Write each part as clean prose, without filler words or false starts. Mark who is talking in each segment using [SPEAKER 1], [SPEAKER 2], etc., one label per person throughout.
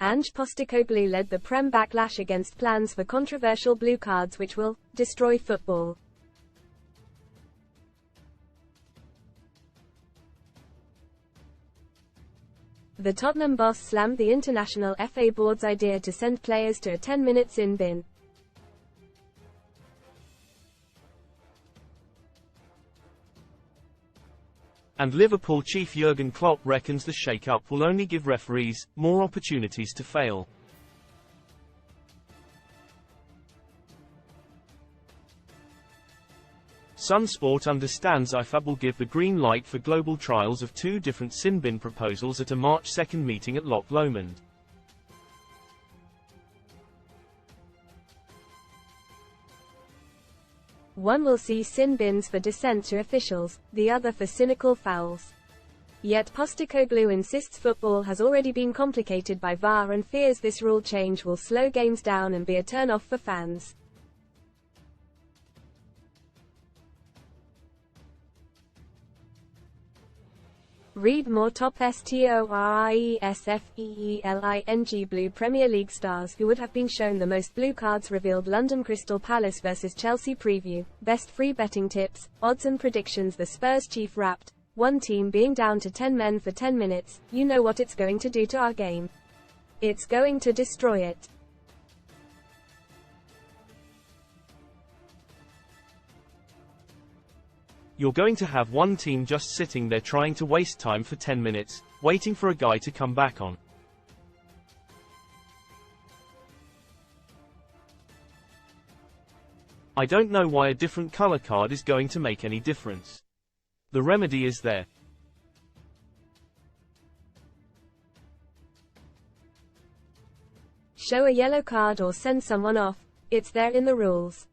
[SPEAKER 1] Ange Postecoglou led the Prem backlash against plans for controversial blue cards which will destroy football. The Tottenham boss slammed the International FA Board's idea to send players to a 10-minute sin bin.
[SPEAKER 2] And Liverpool chief Jurgen Klopp reckons the shake-up will only give referees more opportunities to fail. Sunsport understands IFAB will give the green light for global trials of two different sin bin proposals at a March 2 meeting at Loch Lomond.
[SPEAKER 1] One will see sin bins for dissent to officials, the other for cynical fouls. Yet Postecoglou insists football has already been complicated by VAR and fears this rule change will slow games down and be a turn-off for fans. Read more. T.S.F blue Premier League stars who would have been shown the most blue cards revealed. London Crystal Palace vs Chelsea preview, best free betting tips, odds and predictions. The Spurs chief rapped, "One team being down to 10 men for 10 minutes, you know what it's going to do to our game. It's going to destroy it."
[SPEAKER 2] You're going to have one team just sitting there trying to waste time for 10 minutes, waiting for a guy to come back on. I don't know why a different color card is going to make any difference. The remedy is there.
[SPEAKER 1] Show a yellow card or send someone off. It's there in the rules.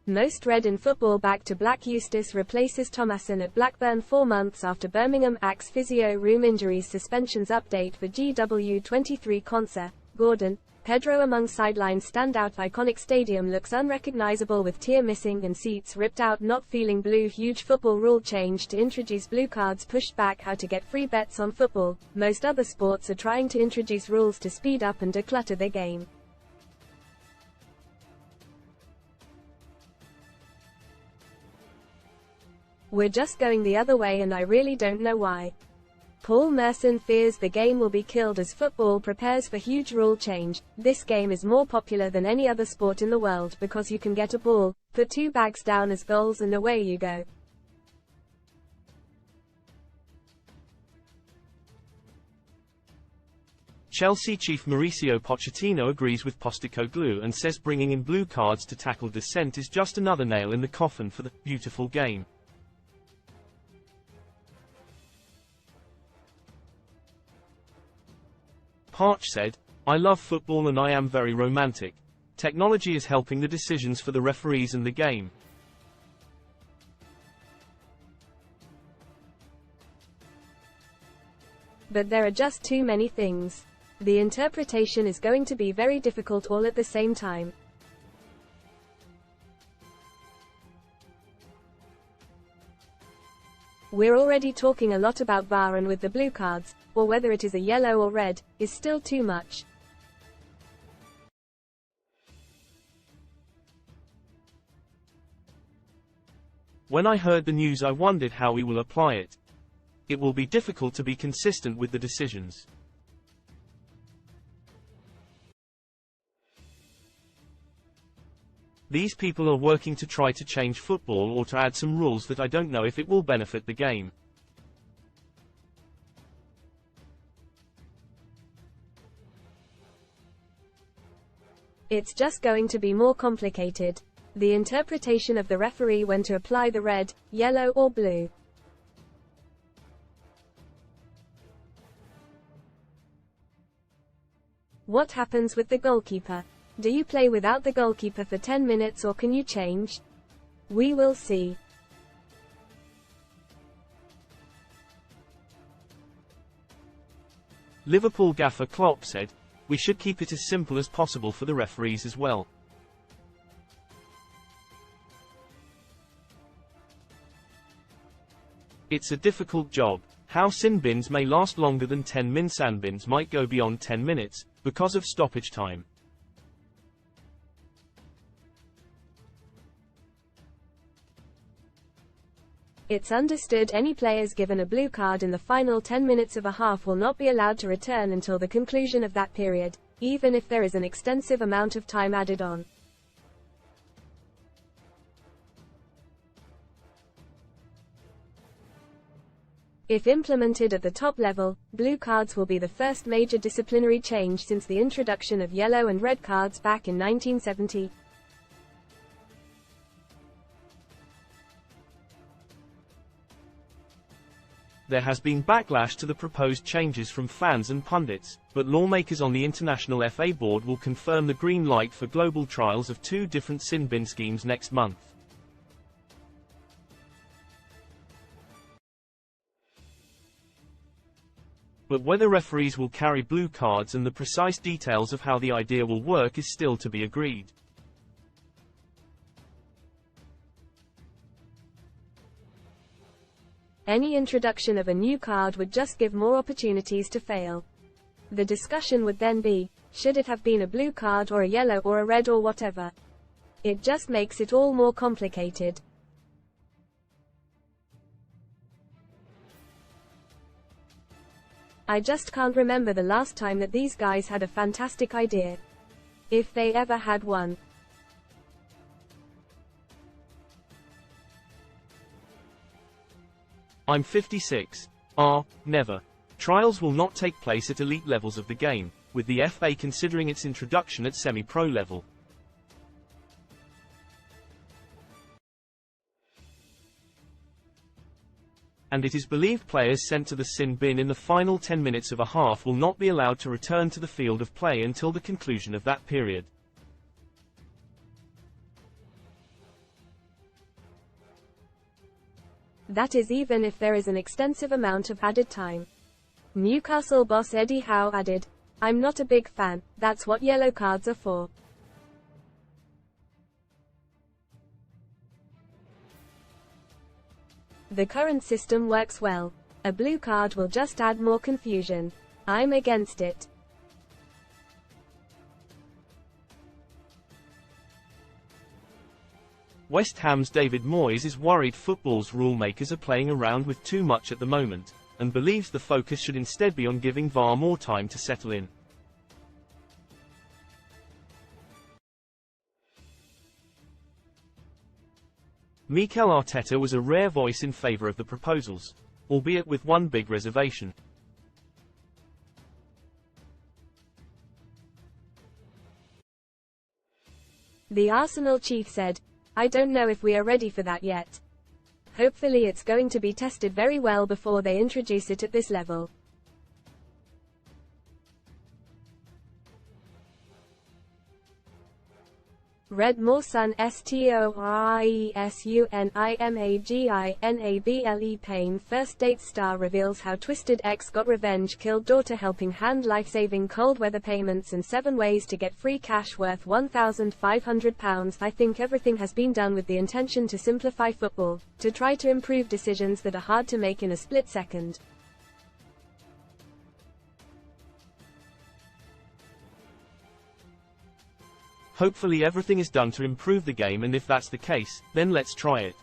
[SPEAKER 1] Most red in football. Back to black. Eustace replaces Thomason at Blackburn 4 months after Birmingham Axe physio room injuries. Suspensions update for GW23 Concer, Gordon, Pedro among sidelines. Standout. Iconic stadium looks unrecognizable with tier missing and seats ripped out. Not feeling blue. Huge football rule change to introduce blue cards pushed back. How to get free bets on football. Most other sports are trying to introduce rules to speed up and declutter their game. We're just going the other way and I really don't know why. Paul Merson fears the game will be killed as football prepares for huge rule change. This game is more popular than any other sport in the world because you can get a ball, put 2 bags down as goals and away you go.
[SPEAKER 2] Chelsea chief Mauricio Pochettino agrees with Postecoglou and says bringing in blue cards to tackle dissent is just another nail in the coffin for the beautiful game. Poch said, "I love football and I am very romantic. Technology is helping the decisions for the referees and the game.
[SPEAKER 1] But there are just too many things. The interpretation is going to be very difficult all at the same time." We're already talking a lot about VAR, and with the blue cards, or whether it is a yellow or red, is still too much.
[SPEAKER 2] When I heard the news I wondered how we will apply it. It will be difficult to be consistent with the decisions. These people are working to try to change football or to add some rules that I don't know if it will benefit the game.
[SPEAKER 1] It's just going to be more complicated. The interpretation of the referee when to apply the red, yellow or blue. What happens with the goalkeeper? Do you play without the goalkeeper for 10 minutes or can you change? We will see.
[SPEAKER 2] Liverpool gaffer Klopp said, "We should keep it as simple as possible for the referees as well. It's a difficult job. How sin bins may last longer than 10-min sand bins might go beyond 10 minutes, because of stoppage time.
[SPEAKER 1] It's understood any players given a blue card in the final 10 minutes of a half will not be allowed to return until the conclusion of that period, even if there is an extensive amount of time added on. If implemented at the top level, blue cards will be the first major disciplinary change since the introduction of yellow and red cards back in 1970.
[SPEAKER 2] There has been backlash to the proposed changes from fans and pundits, but lawmakers on the International FA Board will confirm the green light for global trials of 2 different sin bin schemes next month. But whether referees will carry blue cards and the precise details of how the idea will work is still to be agreed.
[SPEAKER 1] Any introduction of a new card would just give more opportunities to fail. The discussion would then be, should it have been a blue card or a yellow or a red or whatever? It just makes it all more complicated. I just can't remember the last time that these guys had a fantastic idea. If they ever had one.
[SPEAKER 2] I'm 56. Never. Trials will not take place at elite levels of the game, with the FA considering its introduction at semi-pro level. And it is believed players sent to the sin bin in the final 10 minutes of a half will not be allowed to return to the field of play until the conclusion of that period.
[SPEAKER 1] That is even if there is an extensive amount of added time. Newcastle boss Eddie Howe added, "I'm not a big fan, that's what yellow cards are for." The current system works well. A blue card will just add more confusion. I'm against it.
[SPEAKER 2] West Ham's David Moyes is worried football's rule-makers are playing around with too much at the moment, and believes the focus should instead be on giving VAR more time to settle in. Mikel Arteta was a rare voice in favour of the proposals, albeit with one big reservation.
[SPEAKER 1] The Arsenal chief said, "I don't know if we are ready for that yet. Hopefully it's going to be tested very well before they introduce it at this level." Redmore Sun STORIESUNIMAGINABLE Payne first date star reveals how twisted ex got revenge, killed daughter, helping hand life-saving cold weather payments, and 7 ways to get free cash worth £1,500. I think everything has been done with the intention to simplify football, to try to improve decisions that are hard to make in a split second.
[SPEAKER 2] Hopefully everything is done to improve the game, and if that's the case, then let's try it.